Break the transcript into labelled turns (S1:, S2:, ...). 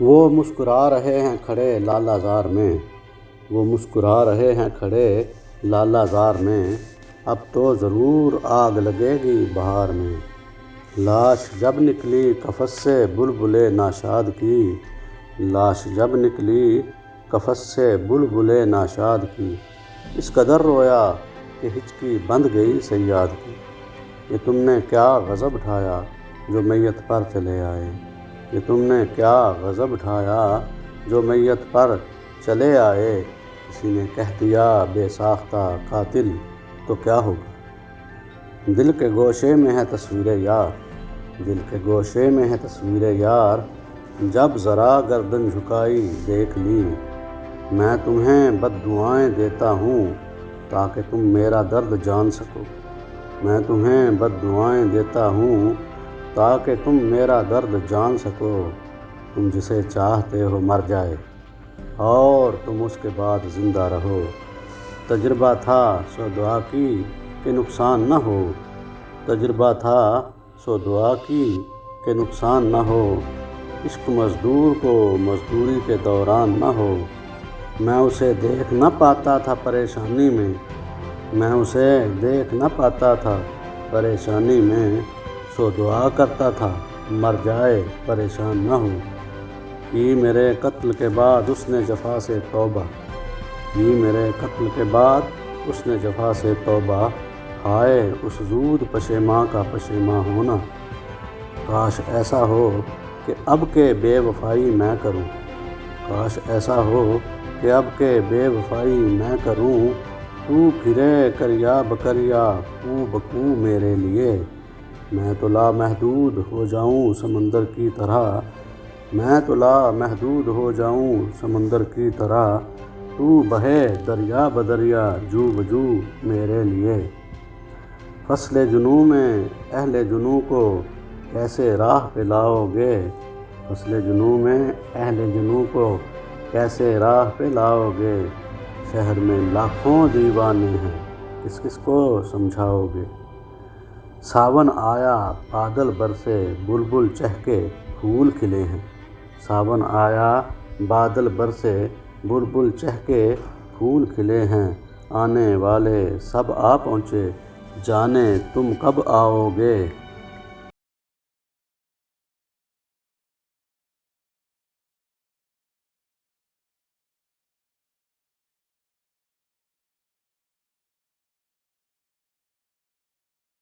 S1: وہ مسکرا رہے ہیں کھڑے لالہ زار میں، وہ مسکرا رہے ہیں کھڑے لالہ زار میں، اب تو ضرور آگ لگے گی بہار میں۔ لاش جب نکلی قفس سے بلبل ناشاد کی، لاش جب نکلی قفس سے بلبل ناشاد کی، اس قدر رویا کہ ہچکی بندھ گئی صیاد کی۔ یہ تم نے کیا غضب ڈھایا جو میت پر چلے آئے، یہ تم نے کیا غضب ڈھایا جو میت پر چلے آئے، کسی نے کہہ دیا بے ساختہ قاتل تو کیا ہوگا۔ دل کے گوشے میں ہے تصویر یار، دل کے گوشے میں ہے تصویر یار، جب ذرا گردن جھکائی دیکھ لی، میں تمہیں بد دعائیں دیتا ہوں تاکہ تم میرا درد جان سکو، میں تمہیں بد دعائیں دیتا ہوں تاکہ تم میرا درد جان سکو۔ تم جسے چاہتے ہو مر جائے اور تم اس کے بعد زندہ رہو، تجربہ تھا سو دعا کی کہ نقصان نہ ہو، تجربہ تھا سو دعا کی کہ نقصان نہ ہو، عشق مزدور کو مزدوری کے دوران نہ ہو۔ میں اسے دیکھ نہ پاتا تھا پریشانی میں، میں اسے دیکھ نہ پاتا تھا پریشانی میں، سو دعا کرتا تھا مر جائے پریشان نہ ہو۔ کی میرے قتل کے بعد اس نے جفا سے توبہ، کی میرے قتل کے بعد اس نے جفا سے توبہ، ہائے اس زود پشیماں کا پشیماں ہونا۔ کاش ایسا ہو کہ اب کے بے وفائی میں کروں، کاش ایسا ہو کہ اب کے بے وفائی میں کروں، تو پھرے کریا بکریا کو بکو میرے لیے، میں تو لامحدود ہو جاؤں سمندر کی طرح، میں تو لامحدود ہو جاؤں سمندر کی طرح، تو بہے دریا بدریا جو بجو میرے لیے۔ فصل جنوں میں اہل جنوں کو کیسے راہ پہ لاؤ گے، فصل جنوں میں اہل جنوں کو کیسے راہ پہ لاؤ گے، شہر میں لاکھوں دیوانے ہیں کس کس کو سمجھاؤ گے۔ ساون آیا بادل برسے بلبل چہکے پھول کھلے ہیں، ساون آیا بادل برسے بلبل چہکے پھول کھلے ہیں، آنے والے سب آ پہنچے جانے تم کب آؤ گے۔